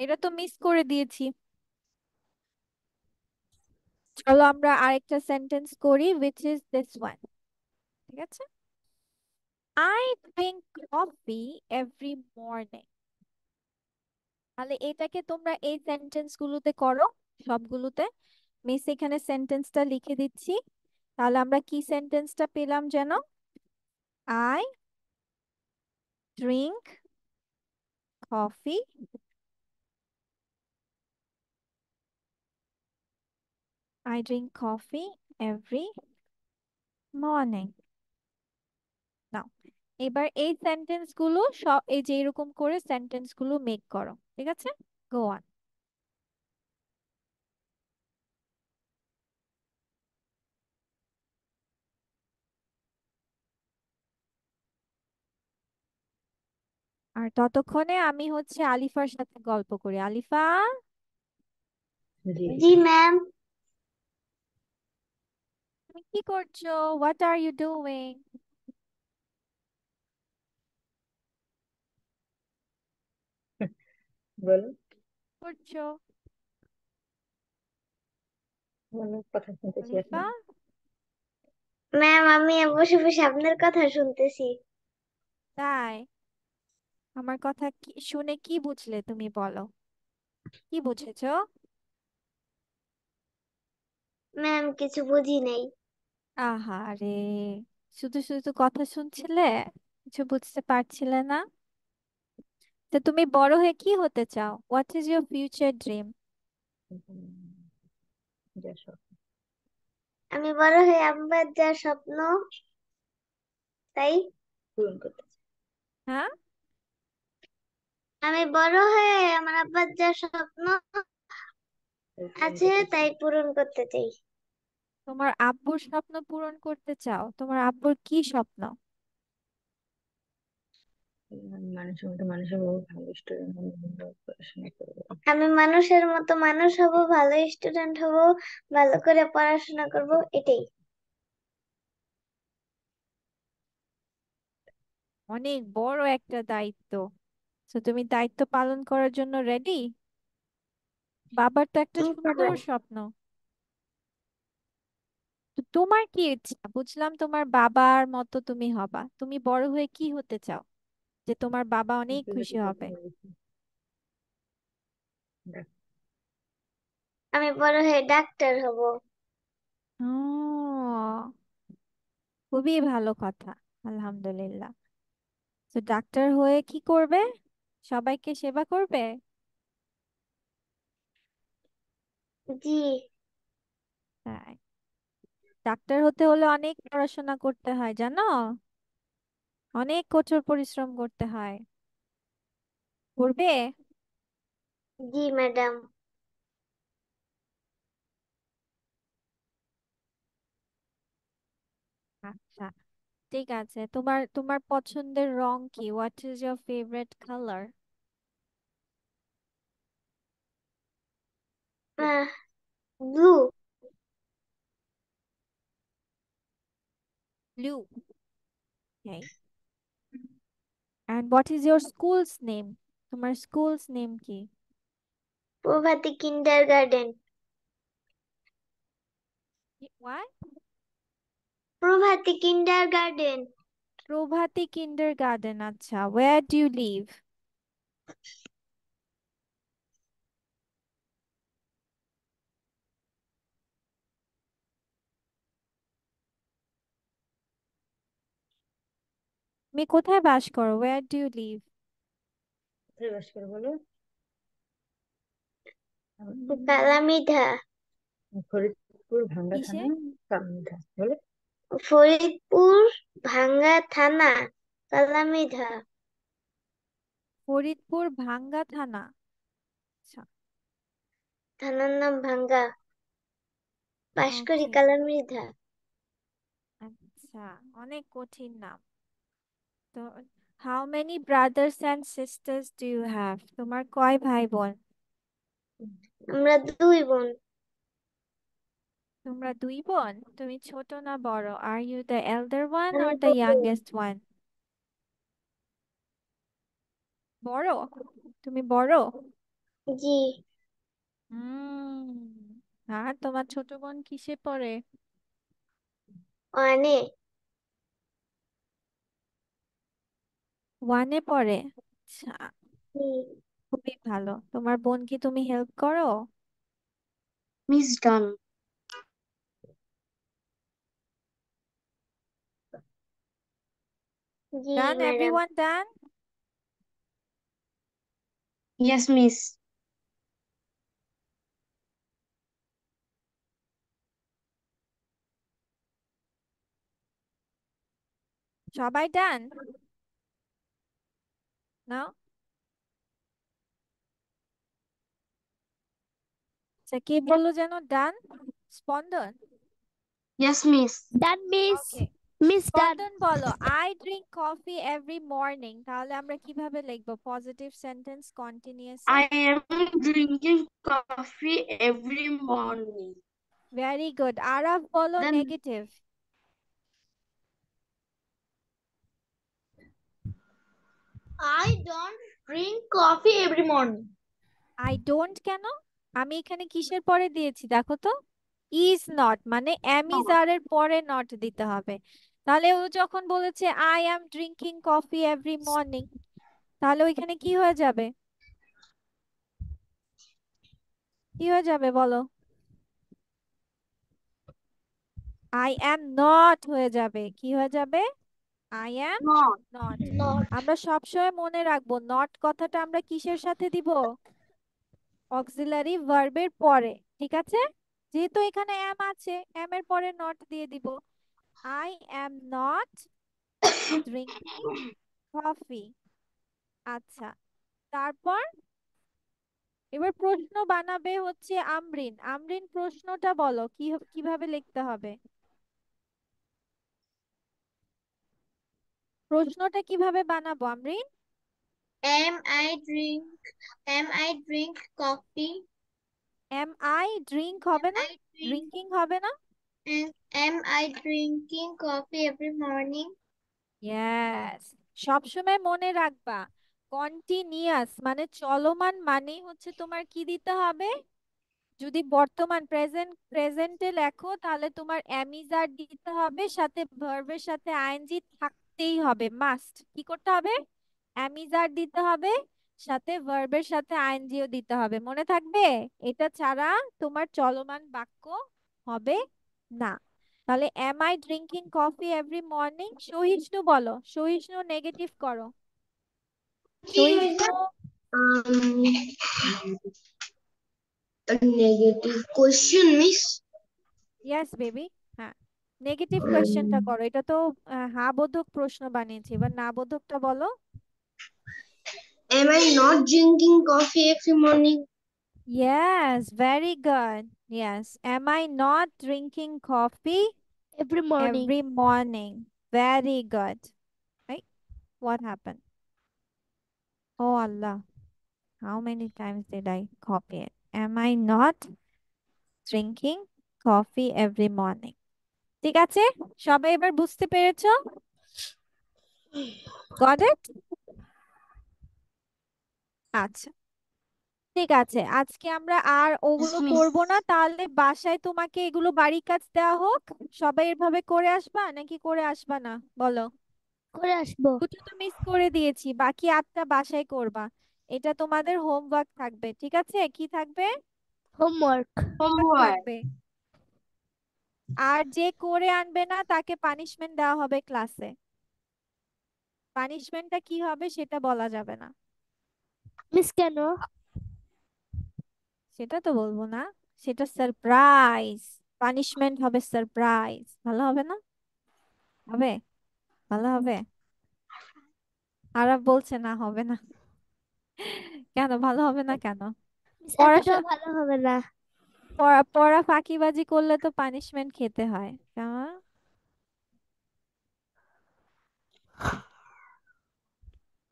এটা তো মিস করে দিয়েছি। চলো আমরা আরেকটা সেন্টেন্স করি, which is this one. ঠিক আছে, I drink coffee every morning. তাহলে এটাকে তোমরা এই সেন্টেন্স গুলোতে করো, সবগুলোতে। মিস এখানে সেন্টেন্সটা লিখে দিচ্ছি। তাহলে আমরা কি সেন্টেন্সটা পেলাম যেন? I drink coffee every morning. নাও, এবার এই সেন্টেন্স গুলো সব এই যে এরকম করে সেন্টেন্স গুলো মেক করো। ঠিক আছে, গো অন। আর ততক্ষণে আমি হচ্ছে আলিফার সাথে গল্প করি। আলিফা, জি জি ম্যাম। তুমি কি করছো? What are you doing? বলো, করছো বলো, কথা শুনতেছি আলিফা? আপনার। ম্যাম, আমি বসে বসে আপনার কথা শুনতেছি। তাই? আমার কথা শুনে কি বুঝলে তুমি, বলো কি বুঝেছো? ম্যাম, কিছু বুঝি নাই। আহারে, শুধু শুধু কথা শুনছিলে, কিছু বুঝতে পারছিলে না? তো তুমি বড় হয়ে কি হতে চাও? What is your future dream? যা সব আমি বড় হয়ে আব্বার যা স্বপ্ন তাই। পূরণ করতে চাই। হ্যাঁ, আমি বড় হয়ে আমার আব্বার যা স্বপ্ন তাই পূরণ আছে করতে তাই চাই। পূরণ করতে চাই। তোমার আব্বুর স্বপ্ন পূরণ করতে চাও? তোমার আব্বুর কি স্বপ্ন? আমি মানুষের মতো মানুষের বহু ভালো স্টুডেন্ট হবো, ভালো পড়াশোনা করবো। আমি মানুষের মতো মানুষ হব, ভালো স্টুডেন্ট হব, ভালো করে পড়াশোনা করব, এটাই। অনেক বড় একটা দায়িত্ব। তো তুমি দায়িত্ব পালন করার জন্য রেডি? বাবার তো একটা ইনশাআল্লাহ। সুন্দর স্বপ্ন। তোমার কি ইচ্ছা? বুঝলাম তোমার বাবার মতো তুমি হবা, তুমি বড় হয়ে কি হতে চাও যে তোমার বাবা অনেক খুশি আন্তর্জাতিক হবে? অর্থনীতি। দেখ- আমি বড় হয়ে ডাক্তার হব। ও, খুবই ভালো কথা। আলহামদুলিল্লাহ। তো ডাক্তার হয়ে কি করবে? সবাইকে সেবা করবে? জি তাই? ডাক্তার হতে হলে অনেক পড়াশোনা করতে হয় জানো, অনেক কঠোর পরিশ্রম করতে হয়। করবে? জি ম্যাডাম। আচ্ছা, ঠিক আছে। তোমার তোমার পছন্দের রং কি? What is your favourite colour? Blue. Blue. Okay. And what is your school's name? তোমার স্কুলস নেম কি? Prabhati kindergarten. What? Prabhati kindergarten. Prabhati kindergarten. আচ্ছা, where do you live? তুমি কোথায় বাস করো? where do you live? কোথায় বাস করে বলো? কালামিধা। ফরিদপুর ভাঙ্গা কিসে? থানা, কামনিধা বলো। ফরিদপুর ভাঙ্গা থানা কালামিধা। ফরিদপুর ভাঙ্গা থানা। আচ্ছা। থানার নাম ভাঙ্গা। বাস করি ওকে। কালামিধা। আচ্ছা, অনেক কঠিন নাম তো। How many brothers and sisters do you have? তোমার কয় ভাই বোন? আমরা 2 বোন। তোমরা 2 বোন? তুমি ছোট না বড়? Are you the elder one আমি অর দ্য বড়। Youngest one? বড়? তুমি বড়? জি। হুম। আর তোমার ছোট বোন কিসে পড়ে? অনে। ওয়ানে পড়ে? আচ্ছা, জি। খুবই ভালো। তোমার বোন কি তুমি হেল্প করো? Miss done. জি done? Madam. Everyone done? Yes miss. সবাই ডান? না? আচ্ছা, কে বললো যেন done? Spandan? Yes miss. Done, miss. Okay, Miss done. Spandan বলো, I drink coffee every morning. তাহলে আমরা কিভাবে লিখবো পজিটিভ সেন্টেন্স কন্টিনিউয়াসে? I am drinking coffee every morning. Very good. Araf বলো Then negative. I don't drink coffee every morning. I don't কেন? আমি এখানে কিসের পরে দিয়েছি দেখো তো? ইজ নট, মানে এম ইজ আর এর পরে নট দিতে হবে। তাহলে ও যখন বলেছে I am drinking coffee every morning, তাহলে ওইখানে কি হয়ে যাবে? কি হয়ে যাবে বলো? আই অ্যাম নট হয়ে যাবে। কি হয়ে যাবে? I am not. Not. Not. আমরা সবসময় মনে রাখবো নট কথাটা আমরা কিসের সাথে দিব? অক্সিলারি ভার্বের পরে, ঠিক আছে? যেহেতু এখানে অ্যাম আছে, অ্যাম এর পরে নট দিয়ে দিব। I am not drinking coffee. আচ্ছা, তারপর এবার প্রশ্ন বানাবে হচ্ছে আমরিন। আমরিন, প্রশ্নটা বলো কিভাবে লিখতে হবে? প্রশ্নটা কিভাবে বানাবো Amreen? Am I drink coffee? Am I drink হবে না? I drink ড্রিঙ্কিং হবে না? am I drinking coffee every morning? Yes. সবসময় মনে রাখবা কন্টিনিউয়াস মানে চলমান, মানেই হচ্ছে তোমার কি দিতে হবে? যদি বর্তমান প্রেজেন্টে লেখো তাহলে তোমার am is are দিতে হবে, সাথে ভার্বের সাথে আইএনজি থাকতেই হবে, মাস্ট। কি করতে হবে? am is are দিতে হবে, সাথে ভার্বের সাথে আইএনজিও দিতে হবে, মনে থাকবে? এটা ছাড়া তোমার চলমান বাক্য হবে না। তাহলে am I drinking coffee every morning? সহিষ্ণু বলো, সহিষ্ণু নেগেটিভ করো। সহিষ্ণু A negative question, miss. Yes baby, হ্যাঁ নেগেটিভ কোয়েশ্চেনটা করো। এটা তো হ্যাঁ বোধক প্রশ্ন বানিয়েছি, এবার না বোধকটা বলো। Am I not drinking coffee every morning? Yes, very good. Yes. Am I not drinking coffee Every morning. every morning? Very good. Right? What happened? Oh Allah. How many times did I copy it? Am I not drinking coffee every morning? ঠিক আছে? সবাই এবার বুঝতে পেরেছো? Got it? আচ্ছা ঠিক আছে, আজকে আমরা আর ওগুলো Yes, miss. করব না। তাহলে বাসায় তোমাকে এগুলো বাড়ির কাজ দেওয়া হোক, সবাই এভাবে করে আসবা নাকি করে আসবা না বলো? করে আসবো। দুটো তো মিস করে দিয়েছি, বাকি 8টা বাসায় করবা। এটা তোমাদের হোমওয়ার্ক থাকবে, ঠিক আছে? কি থাকবে? হোমওয়ার্ক। হোমওয়ার্ক থাকবে। আর যে করে আনবে না তাকে পানিশমেন্ট দেওয়া হবে ক্লাসে। পানিশমেন্টটা কি হবে সেটা বলা যাবে না। মিস কেন? সেটা তো বলবো না, সেটা সারপ্রাইজ। পানিশমেন্ট হবে সারপ্রাইজ। ভালো হবে না? হবে? ভালো হবে? আরব বলছে না হবে না। কেন ভালো হবে না কেন? মিস এতটাও পড়াশোনা ভালো হবে না। পড়া ফাঁকিবাজি করলে তো পানিশমেন্ট খেতে হয়, কেমন?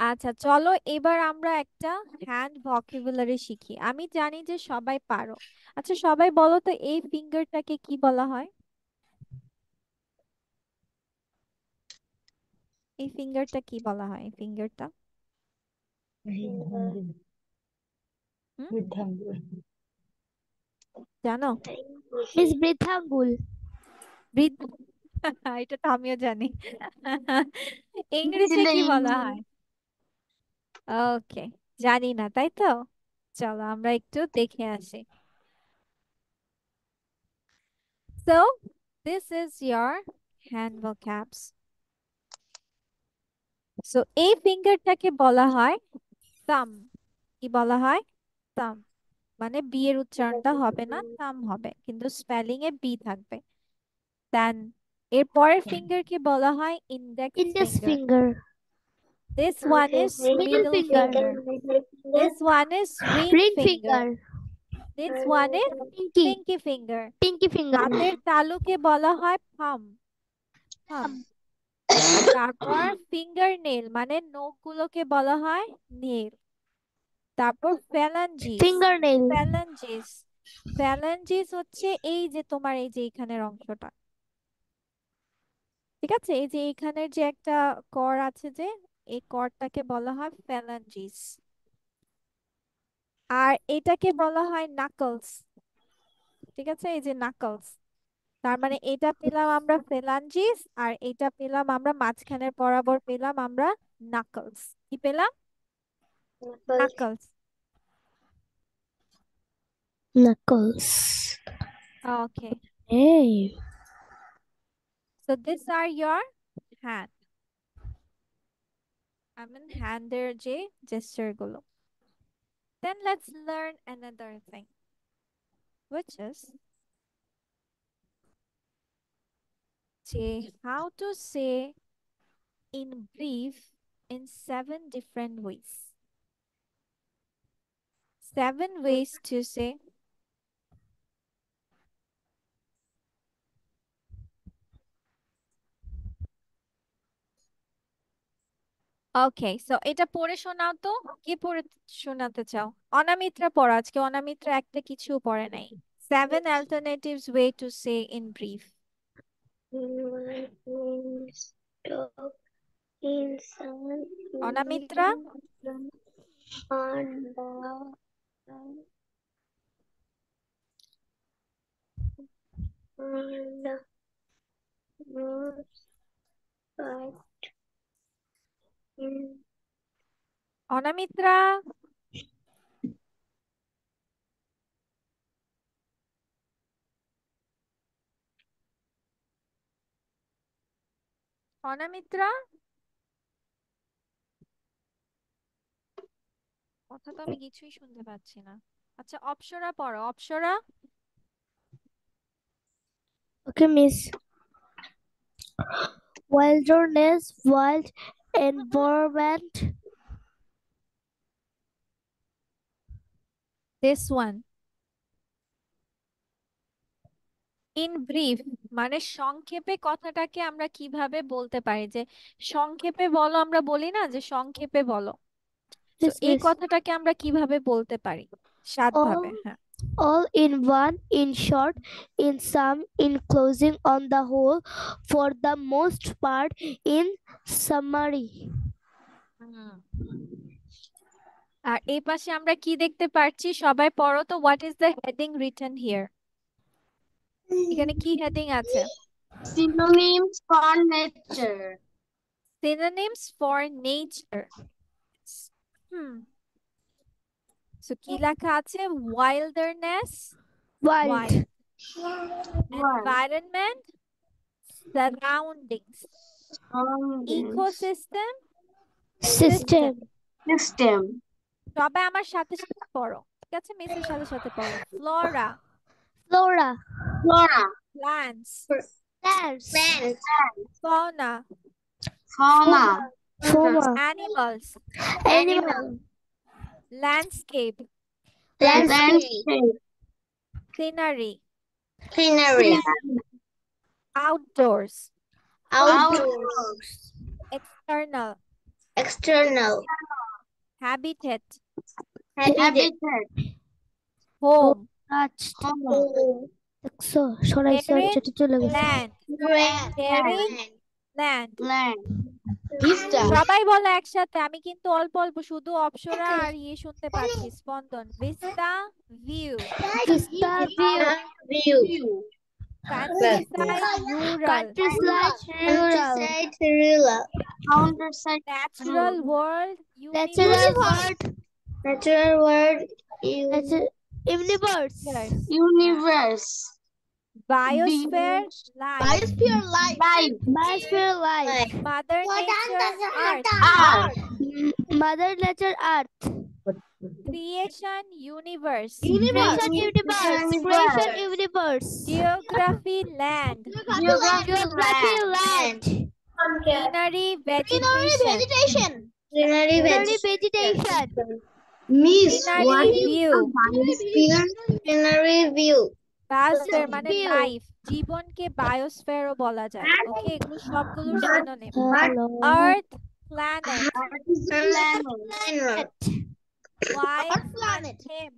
আচ্ছা চলো এবার আমরা একটা হ্যান্ড ভোকাবুলারি শিখি। আমি জানি যে সবাই পারো। আচ্ছা সবাই বলো তো এই ফিঙ্গারটাকে কি বলা হয়? এই ফিঙ্গারটা কি বলা হয়? এই ফিঙ্গারটা বৃদ্ধাঙ্গুল। হুম বৃদ্ধাঙ্গুল। জানো? মিস বৃদ্ধাঙ্গুল। বৃদ্ধ এটা তো আমিও জানি। ইংলিশে কি বলা হয়? ওকে, জানি না তাই তো। চলো আমরা একটু দেখে আসি। So this is your hand vocabs. So এই ফিঙ্গারটাকে বলা হয় থাম। কি বলা হয়? থাম। মানে বি এর উচ্চারণটা হবে না, থাম হবে, কিন্তু স্পেলিং এ বি থাকবে। দেন এর পরের ফিঙ্গারকে বলা হয় index index finger. Finger. This one is middle middle finger. finger. This one is ring ring finger. Finger. This one is Pinki. pinky finger. Pinki finger. হাতের তালুকে বলা হয় থাম। থাম। তারপর ফিঙ্গার নেল মানে নখগুলোকে বলা হয় নেল। তারপর ফ্যালাঞ্জিস। Finger nail. ফ্যালাঞ্জিস ফ্যালাঞ্জিস হচ্ছে এই যে তোমার এই যে এখানের অংশটা, ঠিক আছে? এই যে এখানের যে একটা কর আছে, যে এই করটাকে বলা হয় ফ্যালাঞ্জিস। আর এটাকে বলা হয় নাকলস, ঠিক আছে? এই যে নাকলস, তার মানে এটা পেলাম আমরা ফ্যালাঞ্জিস, আর এটা পেলাম আমরা মাঝখানের বরাবর পেলাম আমরা নাকলস। কি পেলাম? নাকলস। নাকলস। ওকে, এই so these are your hand. I mean হ্যান্ডের যে জেস্টার গুলো। Then let's learn another thing, which is how to say in brief in 7 different ways. 7 ways to say okay. So এটা পড়ে শোনাও তো। কি পড়ে শোনাতে চাও? অনামিত্রা পড়ো, আজকে অনামিত্রা একটা কিছু পড়ে নাই। 7 alternatives way to say in brief. অনামিত্রা অনামিত্রা, অনামিত্রা, কথা তো আমি কিছুই শুনতে পাচ্ছি না। আচ্ছা, অপ্সরা পড়ো, অপ্সরা। Okay, Miss. Wilderness, wild environment. This one. In brief, মানে সংক্ষেপে কথাটাকে আমরা কিভাবে বলতে পারি, যে সংক্ষেপে বলো, আমরা বলি না যে সংক্ষেপে বলো, তো Yes, এই Miss. কথাটাকে আমরা কিভাবে বলতে পারি সাতভাবে? হ্যাঁ, All in one, in short, in some, in closing, on the whole, for the most part, in summary. আর এই পাশে আমরা কি দেখতে পাচ্ছি, সবাই পড়ো তো। What is the heading written here? এখানে কি হেডিং আছে? Synonyms for nature. Synonyms for nature. So কি লেখা আছে? Wilderness, Wild. environment, surroundings, ecosystem, System. System. সবাই আমার সাথে সাথে পড়ো, ঠিক আছে? মিসের সাথে সাথে পড়ো। Flora, Flora. Flora. plants, Plants. fauna, Fauna. Fauna. animals, Animal. landscape, Landscape. scenery, Scenery. outdoors, Outdoors. external, External. habitat, Habitat. home, Touched. Home. So, sorry, Terrain, ছোট চলে গেছে। land, terrain, land. Land. সবাই বলো একসাথে, আমি কিন্তু অল্প অল্প শুধু অপ্সরা আর ইয়ে শুনতে পাচ্ছি। Spandan, vista, view, Vista view. Countryside, rural, Countryside rural. Countryside. Natural world, Natural world. Natural world. Universe. Universe. Biosphere, life, Biosphere life. Mother nature, earth, Mother nature earth. Creation, universe, Creation universe. Geography, land, Geography land. Scenery, vegetation, Scenery vegetation. Miss, Scenery what is view. the biosphere? Scenery view. Biosphere মানে life, জীবনকে বায়োস্ফিয়ারও বলা যায়। Okay, এগুলো সবগুলোর synonym. Hello. Earth, planet, Planet. Wild, untamed,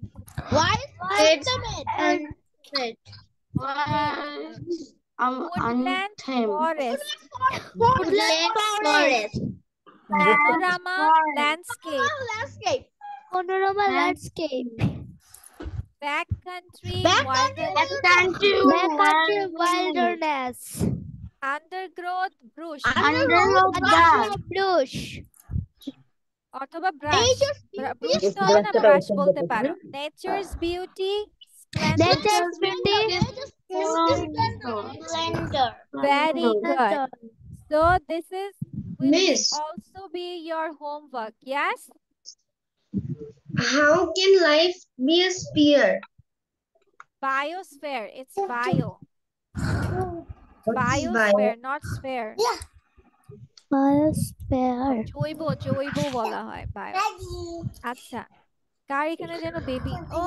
woodland, forest, panorama, landscape, Panorama landscape. Back country, Country. Backcountry wilderness. Undergrowth, brush Bush. অথবা brush. Brush তো হবে না, ব্রাশ বলতে পারো। Nature's beauty, Nature's beauty. Very good. So this is will Miss. also be your homework. Yes. How can life be a sphere? Biosphere. It's bio. Biosphere, not sphere. Biosphere. জৈব বলা হয় bio. আচ্ছা, কার এখানে যেন baby? ও,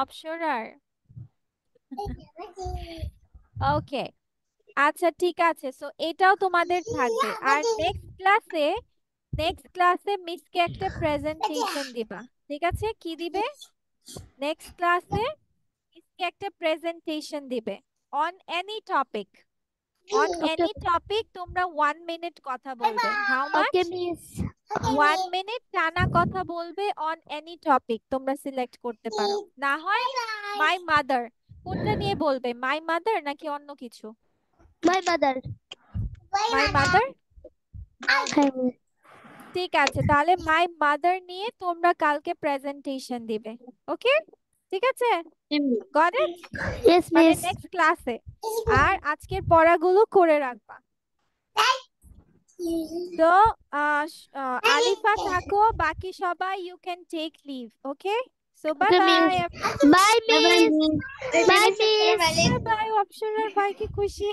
অপসরার। ওকে, আচ্ছা ঠিক আছে। So এটাও তোমাদের থাকবে। আর নেক্সট ক্লাসে মিসকে একটা প্রেজেন্টেশন দিবা, ঠিক আছে? কি দিবে? নেক্সট ক্লাসে মিসকে একটা প্রেজেন্টেশন দিবে on any topic. On any topic তোমরা 1 মিনিট কথা বলবে। How much? Okay, miss. 1 minute টানা কথা বলবে অন এনি টপিক। তোমরা সিলেক্ট করতে পারো, না হয় মাই মাদার কোনটা নিয়ে বলবে, মাই মাদার নাকি অন্য কিছু? My mother. মাই মাদার, ঠিক আছে, তাহলে মাই মাদার নিয়ে তোমরা কালকে প্রেজেন্টেশন দিবে। ওকে, ঠিক আছে, গট ইট? Yes, মানে miss. নেক্সট ক্লাসে। আর আজকের পড়াগুলো করে রাখবা। তো আলিফা থাকো, বাকি সবাই you can take leave. Okay, so bye Okay, bye. miss. Bye, miss. Bye, miss. Bye bye, optional ভাই কি খুশি।